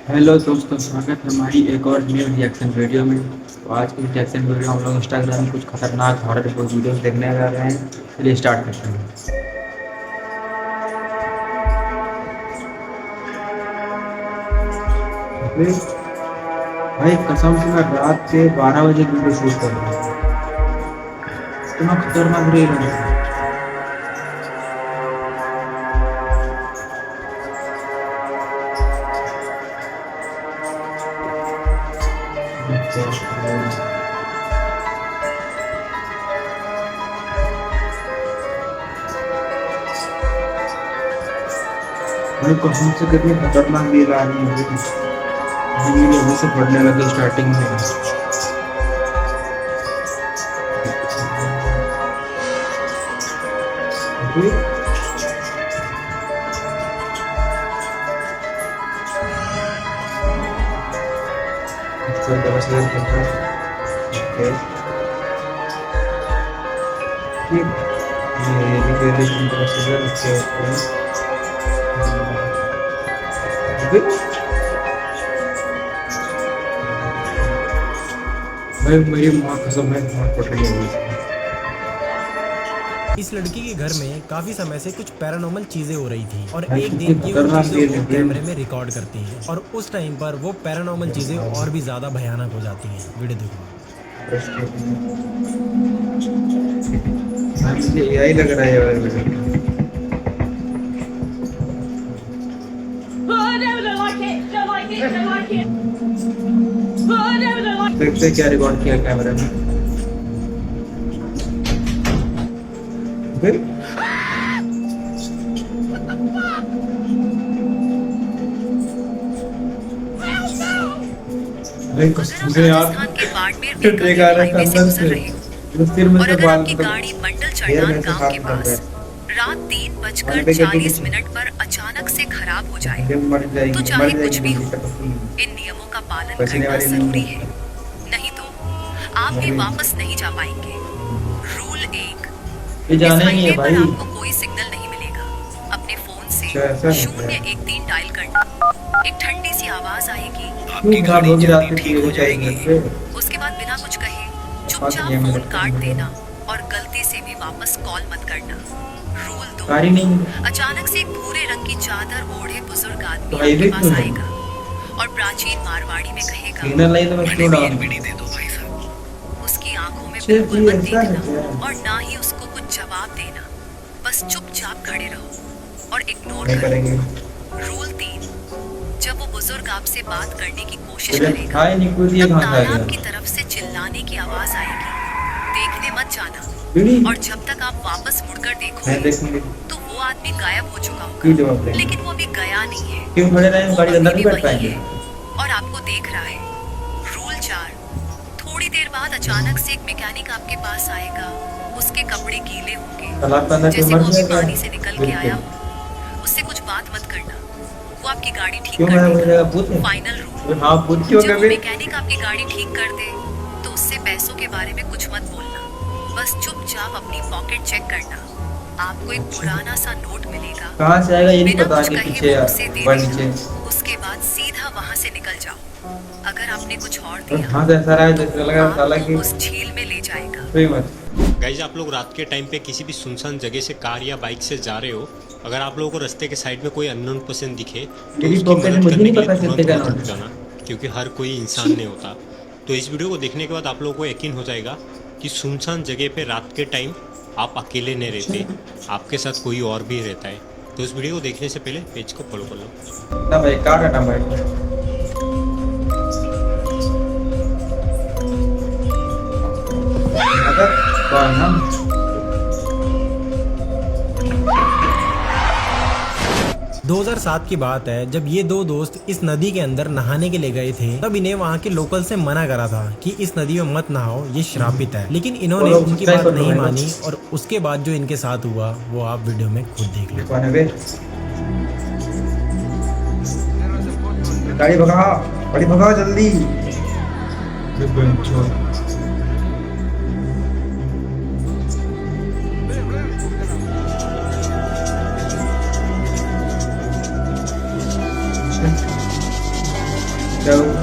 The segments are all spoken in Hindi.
हेलो दोस्तों, स्वागत है हमारी एक और न्यू रिएक्शन वीडियो में। तो आज की रिएक्शन वीडियो हम लोग इंस्टाग्राम में कुछ खतरनाक हॉरर वीडियोस देखने जा रहे हैं। चलिए स्टार्ट करते हैं। अबे भाई, कसम से मैं रात के 12 बजे वीडियो शूट कर रहा हूँ। इतना खतरनाक रील है। भाई कसम से कितनी खतरनाक रील आ रही है। वीडियो अभी से पढ़ने लगे स्टार्टिंग में। अबे, इसको दवा से करता है। ओके, ये रिलेशन प्रोसीजर ओके ओके। अबे भाई, मेरी माँ कसम है, माँ पट रही है। इस लड़की के घर में काफी समय से कुछ पैरानॉर्मल चीजें हो रही थी और भाई एक कितनी दिन ये उन खतरनाक चीजों रील को है। कैमरे में रिकॉर्ड करती है और उस टाइम पर वो पैरानॉर्मल चीजें और भी ज्यादा भयानक हो जाती हैं। वीडियो देखो। मुझे एआई लग रहा है यार वीडियो। देखते क्या रिकॉर्ड किया कैमरे में। फिर भाई कसम से यार, राजस्थान के बाड़मेर में ट्रेक आ रहा है हाईवे से अंदर गुजर से। रहे हो तो सिर में और से अगर बाल आपकी गाड़ी मंडल चढ़ान गांव के पास रात 3:40 पर अचानक से खराब हो जाए मर जाएगी, तो मर चाहे कुछ जाएगी भी हो, नहीं। इन नियमों का पालन पसीने करना वाली जरूरी नहीं है, नहीं तो आप भी वापस नहीं जा पाएंगे। रूल 1, ये इस जाना ही नहीं हाईवे है पर भाई। आपको कोई सिग्नल नहीं मिलेगा। अपने फोन से अच्छा, ऐसा है क्या? 013 डायल करना। एक ठंडी सी आवाज आएगी, आपकी गाड़ी जल्दी ठीक हो जाएगी। उसके बाद बिना कुछ कहे बात चुपचाप नहीं है, फोन मतलब काट नहीं है। देना और गलती से भी वापस कॉल मत करना। रूल 2, गाड़ी नहीं है। अचानक से एक भूरे रंग की चादर ओढ़े बुजुर्ग आदमी तो आपके हाईवे पास क्यों नहीं? आएगा और प्राचीन मारवाड़ी में कहेगा, सिग्नल नहीं तो मैं क्यों डालूं? दे दो भाई साहब। उसकी आंखों में अच्छा, बिल्कुल ये मत ऐसा है देखना क्या? और ना ही उसको कुछ जवाब देना। बस चुपचाप खड़े रहो और इग्नोर नहीं करो। करेंगे। रूल 3, जब वो बुजुर्ग आपसे बात करने की कोशिश मुझे करेगा खाए नहीं, कुछ ये तब कहाँ से आ तालाब की गया? तरफ से चिल्लाने की आवाज आएगी। देखने मत जाना बीड़ी और जब तक आप वापस मुड़कर मैं देखोगे देखूंगी। तो वो आदमी गायब हो चुका क्यों होगा, जवाब देंगे? लेकिन वो अभी गया नहीं है। क्यों खड़े रहे? वो गाड़ी के अंदर अभी नहीं भी बैठ वहीं पाएंगे। है और आपको देख रहा है। रूल 4, थोड़ी देर बाद अचानक से एक मैकेनिक आपके पास आएगा। उसके कपड़े गीले होंगे तालाब के अंदर क्यों जैसे मर वो अभी जाएगा? पानी से निकल के आया बिल्कुल। हो। उससे कुछ बात मत करना, वो आपकी गाड़ी ठीक क्यों कर मैं हो देगा। जाएगा? भूत है? फाइनल रूल, हाँ, भूत क्यों जब गए वो बे? मैकेनिक आपकी गाड़ी ठीक कर दे तो उससे पैसों के बारे में कुछ मत बोलना। बस चुपचाप अपनी पॉकेट चेक करना। आपको एक पुराना सा नोट मिलेगा, कहाँ से आएगा ये नहीं बिना पता। कुछ आगे कहे पीछे वो उसे दे ऊपर देना। नीचे। उसके बाद सीधा वहां से निकल जाओ। अगर आपने कुछ और और दिया हाँ, ऐसा रहा है तो जैसे वो लगा साला आपको की उस झील में ले जाएगा। कोई मत। गाइज, आप लोग रात के टाइम पे किसी भी सुनसान जगह से कार या बाइक से जा रहे हो, अगर आप लोगों को रास्ते के साइड में कोई अननोन पर्सन दिखे तो मेरी उसकी पॉकेट में मदद मुझे करने नहीं के लिए पता तुरंत कितने का वहाँ रुक नोट है। जाना, क्योंकि हर कोई इंसान नहीं होता। तो इस वीडियो को देखने के बाद आप लोगों को यकीन हो जाएगा कि सुनसान जगह पे रात के टाइम आप अकेले नहीं रहते, आपके साथ कोई और भी रहता है। तो इस वीडियो को देखने से पहले पेज को फॉलो कर लो। ना भाई, कहाँ का नाम है? अगर कौन हम 2007 की बात है, जब ये दो दोस्त इस नदी के अंदर नहाने के लिए गए थे, तब इन्हें वहाँ के लोकल से मना करा था कि इस नदी में मत नहाओ, ये श्रापित है। लेकिन इन्होंने बोलो, उनकी सब्सक्राइब बात कर लो नहीं भाई। मानी और उसके बाद जो इनके साथ हुआ वो आप वीडियो में खुद देख लो। कौन है बे? गाड़ी भगाओ, गाड़ी भगाओ जल्दी। क्या हुआ?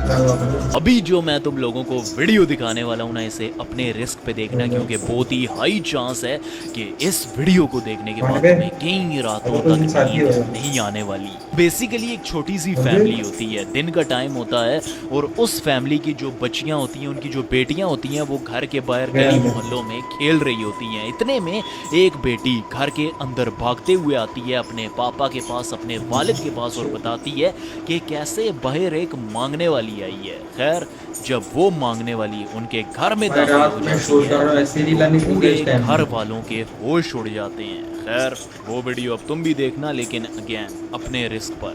क्या हुआ? अभी जो मैं तुम लोगों को वीडियो दिखाने वाला हूं ना, इसे अपने रिस्क पे देखना, क्योंकि बहुत ही हाई चांस है कि इस वीडियो को देखने के बाद तुम्हें कई रातों तक नींद नहीं आने वाली। बेसिकली एक छोटी सी फैमिली होती है, दिन का टाइम होता है और उस फैमिली की जो बच्चियां होती हैं, उनकी जो बेटियां होती हैं, वो घर के बाहर गली मोहल्लों में खेल रही होती हैं। इतने में एक बेटी घर के अंदर भागते हुए आती है अपने पापा के पास, अपने वालिद के पास, और बताती है कि कैसे बाहर एक मांगने वाली आई है। खैर, जब वो मांगने वाली उनके घर में दाखिल हो जाती है, पूरे घर वालों के होश उड़ जाते हैं। खैर, वो वीडियो अब तुम भी देखना, लेकिन अगेन अपने रिस्क पर।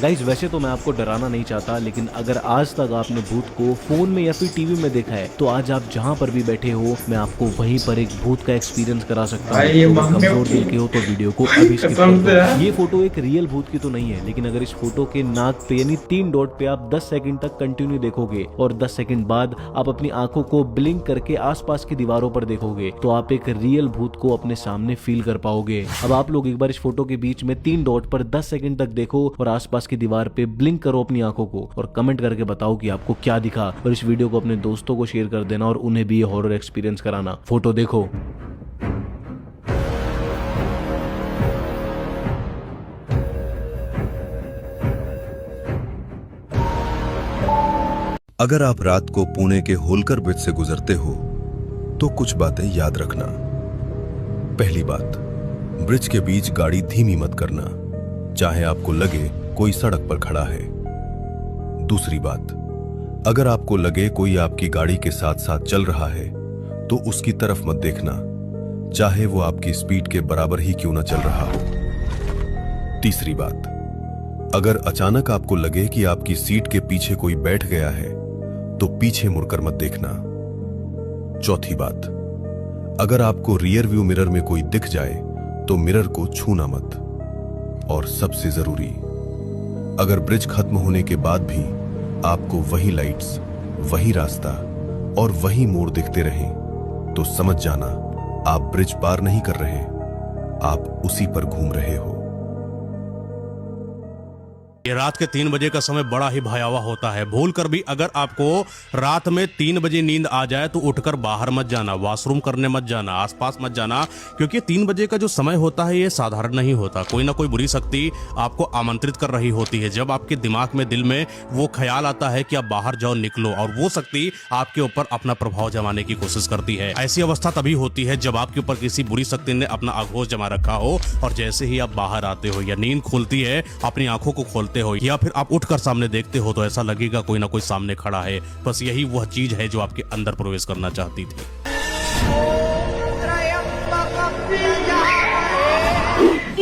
गाइज वैसे तो मैं आपको डराना नहीं चाहता, लेकिन अगर आज तक आपने भूत को फोन में या फिर टीवी में देखा है तो आज आप जहाँ पर भी बैठे हो, मैं आपको वहीं पर एक भूत का एक्सपीरियंस करा सकता हूँ। तो कमजोर दिल के हो तो वीडियो को अभी स्किप कर दो। ये फोटो एक रियल भूत की तो नहीं है, लेकिन अगर इस फोटो के नाक पे यानी 3 डॉट पे आप 10 सेकंड तक कंटिन्यू देखोगे और 10 सेकंड बाद आप अपनी आंखों को ब्लिंक करके आसपास की दीवारों पर देखोगे, तो आप एक रियल भूत को अपने सामने फील कर पाओगे। अब आप लोग एक बार इस फोटो के बीच में 3 डॉट पर 10 सेकंड तक देखो और आसपास की दीवार पे ब्लिंक करो अपनी आंखों को और कमेंट करके बताओ कि आपको क्या दिखा। और इस वीडियो को अपने दोस्तों को शेयर कर देना और उन्हें भी ये हॉरर एक्सपीरियंस कराना। फोटो देखो। अगर आप रात को पुणे के होलकर ब्रिज से गुजरते हो तो कुछ बातें याद रखना। पहली बात, ब्रिज के बीच गाड़ी धीमी मत करना, चाहे आपको लगे कोई सड़क पर खड़ा है। दूसरी बात, अगर आपको लगे कोई आपकी गाड़ी के साथ साथ चल रहा है तो उसकी तरफ मत देखना, चाहे वो आपकी स्पीड के बराबर ही क्यों ना चल रहा हो। तीसरी बात, अगर अचानक आपको लगे कि आपकी सीट के पीछे कोई बैठ गया है तो पीछे मुड़कर मत देखना। चौथी बात, अगर आपको रियर व्यू मिरर में कोई दिख जाए तो मिरर को छूना मत। और सबसे जरूरी, अगर ब्रिज खत्म होने के बाद भी आपको वही लाइट्स, वही रास्ता और वही मोड़ दिखते रहें तो समझ जाना आप ब्रिज पार नहीं कर रहे, आप उसी पर घूम रहे हो। ये रात के 3 बजे का समय बड़ा ही भयावह होता है। भूल कर भी अगर आपको रात में 3 बजे नींद आ जाए तो उठकर बाहर मत जाना, वॉशरूम करने मत जाना, आसपास मत जाना, क्योंकि 3 बजे का जो समय होता है ये साधारण नहीं होता। कोई ना कोई बुरी शक्ति आपको आमंत्रित कर रही होती है। जब आपके दिमाग में, दिल में वो ख्याल आता है कि आप बाहर जाओ, निकलो, और वो शक्ति आपके ऊपर अपना प्रभाव जमाने की कोशिश करती है। ऐसी अवस्था तभी होती है जब आपके ऊपर किसी बुरी शक्ति ने अपना आक्रोश जमा रखा हो और जैसे ही आप बाहर आते हो या नींद खुलती है, अपनी आंखों को खोलते हो या फिर आप उठकर सामने देखते हो तो ऐसा लगेगा कोई ना कोई सामने खड़ा है। बस यही वह चीज है जो आपके अंदर प्रवेश करना चाहती थी।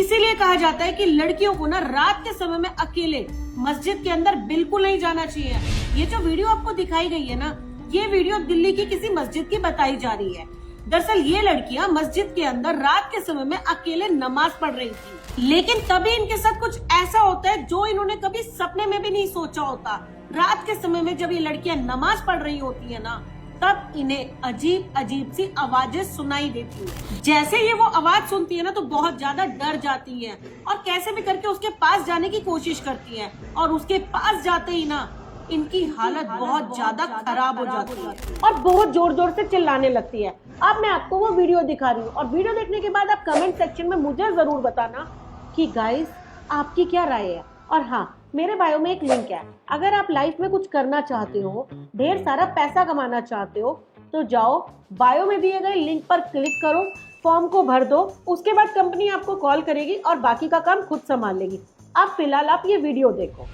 इसीलिए कहा जाता है कि लड़कियों को ना रात के समय में अकेले मस्जिद के अंदर बिल्कुल नहीं जाना चाहिए। ये जो वीडियो आपको दिखाई गई है ना, ये वीडियो दिल्ली की किसी मस्जिद की बताई जा रही है। दरअसल ये लड़कियां मस्जिद के अंदर रात के समय में अकेले नमाज पढ़ रही थी, लेकिन तभी इनके साथ कुछ ऐसा होता है जो इन्होंने कभी सपने में भी नहीं सोचा होता। रात के समय में जब ये लड़कियां नमाज पढ़ रही होती है ना, तब इन्हें अजीब अजीब सी आवाजें सुनाई देती हैं। जैसे ये वो आवाज सुनती है ना तो बहुत ज्यादा डर जाती है और कैसे भी करके उसके पास जाने की कोशिश करती है, और उसके पास जाते ही ना इनकी हालत बहुत ज्यादा खराब हो जाती है और बहुत जोर जोर से चिल्लाने लगती है। अब मैं आपको वो वीडियो दिखा रही हूँ और वीडियो देखने के बाद आप कमेंट सेक्शन में मुझे जरूर बताना कि गाइस आपकी क्या राय है। और हाँ, मेरे बायो में एक लिंक है, अगर आप लाइफ में कुछ करना चाहते हो, ढेर सारा पैसा कमाना चाहते हो, तो जाओ बायो में दिए गए लिंक पर क्लिक करो, फॉर्म को भर दो, उसके बाद कंपनी आपको कॉल करेगी और बाकी का काम खुद संभाल लेगी। अब फिलहाल आप ये वीडियो देखो।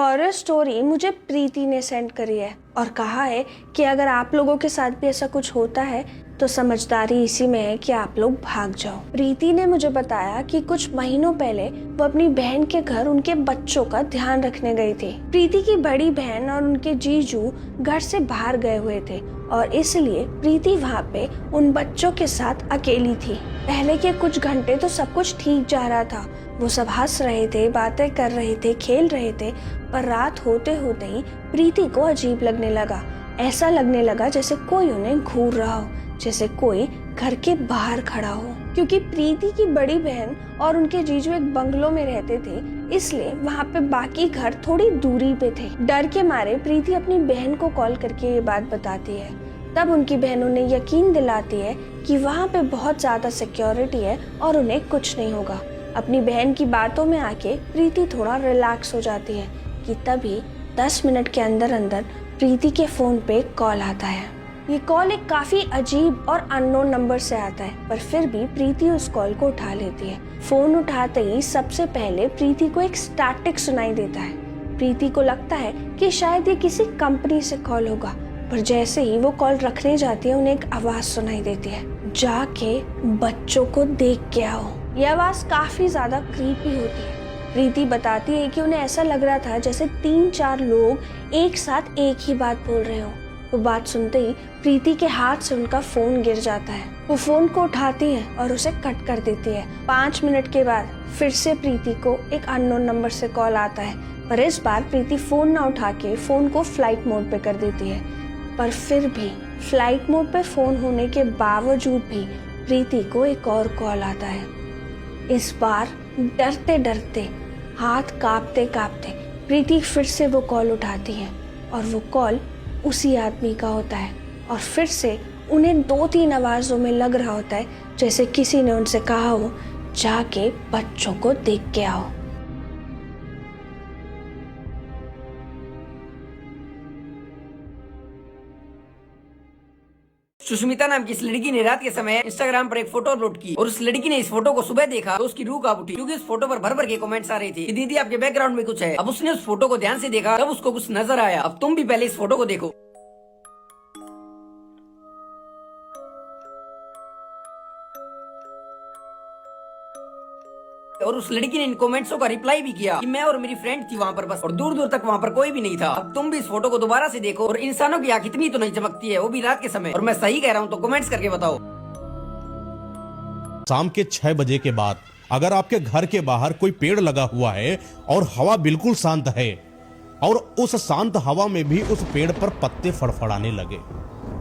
हॉरर स्टोरी मुझे प्रीति ने सेंड करी है और कहा है कि अगर आप लोगों के साथ भी ऐसा कुछ होता है तो समझदारी इसी में है कि आप लोग भाग जाओ। प्रीति ने मुझे बताया कि कुछ महीनों पहले वो अपनी बहन के घर उनके बच्चों का ध्यान रखने गई थी। प्रीति की बड़ी बहन और उनके जीजू घर से बाहर गए हुए थे और इसलिए प्रीति वहाँ पे उन बच्चों के साथ अकेली थी। पहले के कुछ घंटे तो सब कुछ ठीक जा रहा था, वो सब हंस रहे थे, बातें कर रहे थे, खेल रहे थे, पर रात होते होते ही प्रीति को अजीब लगने लगा। ऐसा लगने लगा जैसे कोई उन्हें घूर रहा हो, जैसे कोई घर के बाहर खड़ा हो। क्योंकि प्रीति की बड़ी बहन और उनके जीजू एक बंगलों में रहते थे, इसलिए वहाँ पे बाकी घर थोड़ी दूरी पे थे। डर के मारे प्रीति अपनी बहन को कॉल करके ये बात बताती है। तब उनकी बहन उन्हें यकीन दिलाती है कि वहाँ पे बहुत ज्यादा सिक्योरिटी है और उन्हें कुछ नहीं होगा। अपनी बहन की बातों में आके प्रीति थोड़ा रिलैक्स हो जाती है कि तभी 10 मिनट के अंदर अंदर प्रीति के फोन पे कॉल आता है। ये कॉल एक काफी अजीब और अननोन नंबर से आता है, पर फिर भी प्रीति उस कॉल को उठा लेती है। फोन उठाते ही सबसे पहले प्रीति को एक स्टैटिक सुनाई देता है। प्रीति को लगता है कि शायद ये किसी कंपनी से कॉल होगा, पर जैसे ही वो कॉल रखने जाती है उन्हें एक आवाज सुनाई देती है, जाके बच्चों को देख के आओ। ये आवाज काफी ज्यादा क्रीपी होती है। प्रीति बताती है कि उन्हें ऐसा लग रहा था जैसे 3-4 लोग एक साथ एक ही बात बोल रहे हो। वो बात सुनते ही प्रीति के हाथ से उनका फोन गिर जाता है। वो फोन को उठाती है और उसे कट कर देती है। 5 मिनट के बाद फिर से प्रीति को एक अननोन नंबर से कॉल आता है, पर इस बार प्रीति फोन ना उठा के फोन को फ्लाइट मोड पे कर देती है। पर फिर भी फ्लाइट मोड पे फोन होने के बावजूद भी प्रीति को एक और कॉल आता है। इस बार डरते डरते, हाथ कांपते कांपते प्रीति फिर से वो कॉल उठाती है और वो कॉल उसी आदमी का होता है। और फिर से उन्हें 2-3 आवाजों में लग रहा होता है जैसे किसी ने उनसे कहा हो, जाके बच्चों को देख के आओ। सुष्मिता नाम की इस लड़की ने रात के समय इंस्टाग्राम पर एक फोटो अपलोड की और उस लड़की ने इस फोटो को सुबह देखा तो उसकी रूह कांप उठी, क्योंकि इस फोटो पर भर भर के कमेंट्स आ रही थी कि दीदी आपके बैकग्राउंड में कुछ है। अब उसने उस फोटो को ध्यान से देखा, तब उसको कुछ नजर आया। अब तुम भी पहले इस फोटो को देखो। और उस लड़की ने इन कमेंट्सों का रिप्लाई भी किया कि मैं और मेरी फ्रेंड थी वहाँ पर बस, और दूर दूर तक वहाँ पर कोई भी नहीं था। अब तुम भी इस फोटो को दोबारा से देखो और इंसानों की आंख इतनी तो नहीं चमकती है, वो भी रात के समय। और मैं सही कह रहा हूँ तो कमेंट्स करके बताओ। शाम के 6 बजे के बाद अगर आपके घर के बाहर कोई पेड़ लगा हुआ है और हवा बिल्कुल शांत है और उस शांत हवा में भी उस पेड़ पर पत्ते फड़फड़ाने लगे,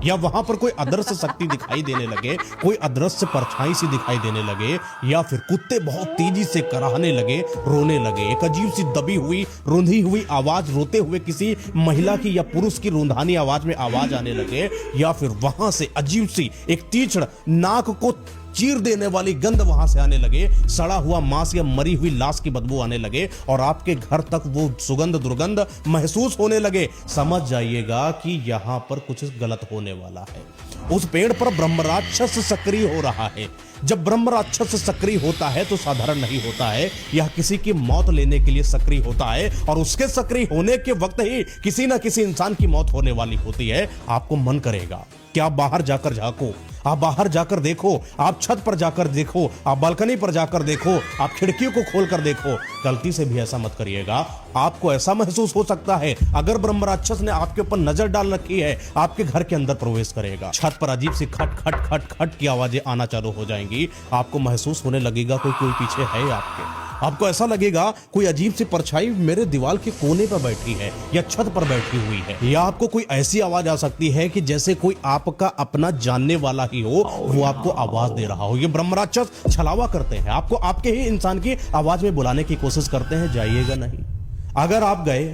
या वहां पर कोई अदृश्य शक्ति दिखाई देने लगे, कोई अदृश्य परछाई सी दिखाई देने लगे, या फिर कुत्ते बहुत तेजी से कराहने लगे, रोने लगे, एक अजीब सी दबी हुई रुंधी हुई आवाज, रोते हुए किसी महिला की या पुरुष की रुंधानी आवाज में आवाज आने लगे, या फिर वहां से अजीब सी एक तीक्ष्ण नाक को चीर देने वाली गंध वहां से आने लगे, सड़ा हुआ मांस या मरी हुई लाश की बदबू आने लगे और आपके घर तक वो सुगंध दुर्गंध महसूस होने लगे, समझ जाइएगा कि यहां पर कुछ गलत होने वाला है। उस पेड़ पर ब्रह्मराक्षस सक्रिय हो रहा है। जब ब्रह्मराक्षस सक्रिय होता है तो साधारण नहीं होता है, यह किसी की मौत लेने के लिए सक्रिय होता है और उसके सक्रिय होने के वक्त ही किसी ना किसी इंसान की मौत होने वाली होती है। आपको मन करेगा कि आप बाहर जाकर झांको, आप बाहर जाकर देखो, आप छत पर जाकर देखो, आप बालकनी पर जाकर देखो, आप खिड़कियों को खोलकर देखो। गलती से भी ऐसा मत करिएगा। आपको ऐसा महसूस हो सकता है अगर ब्रह्मराक्षस ने आपके ऊपर नजर डाल रखी है, आपके घर के अंदर प्रवेश करेगा। छत पर अजीब सी खट खट खट खट की आवाजें आना चालू हो जाएंगी। आपको महसूस होने लगेगा कोई पीछे है आपके। आपको ऐसा लगेगा कोई अजीब सी परछाई मेरे दीवार के कोने पर बैठी है या छत पर बैठी हुई है, या आपको कोई ऐसी आवाज आ सकती है कि जैसे कोई आपका अपना जानने वाला ही हो, वो आपको आवाज दे रहा हो। ये ब्रह्मराक्षस छलावा करते हैं, आपको आपके ही इंसान की आवाज में बुलाने की कोशिश करते हैं। जाइएगा नहीं। अगर आप गए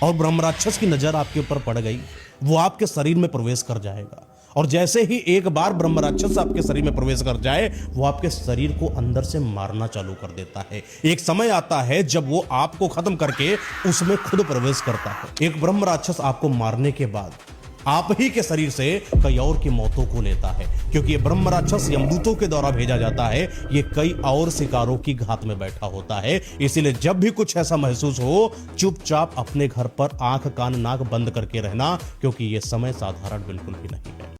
और ब्रह्मराक्षस की नजर आपके ऊपर पड़ गई, वो आपके शरीर में प्रवेश कर जाएगा और जैसे ही एक बार ब्रह्मराक्षस आपके शरीर में प्रवेश कर जाए, वो आपके शरीर को अंदर से मारना चालू कर देता है। एक समय आता है जब वो आपको खत्म करके उसमें खुद प्रवेश करता है। एक ब्रह्मराक्षस आपको मारने के बाद आप ही के शरीर से कई और की मौतों को लेता है, क्योंकि ये ब्रह्म राक्षस यमदूतों के द्वारा भेजा जाता है। ये कई और शिकारों की घात में बैठा होता है। इसीलिए जब भी कुछ ऐसा महसूस हो, चुपचाप अपने घर पर आंख कान नाक बंद करके रहना, क्योंकि ये समय साधारण बिल्कुल भी नहीं है।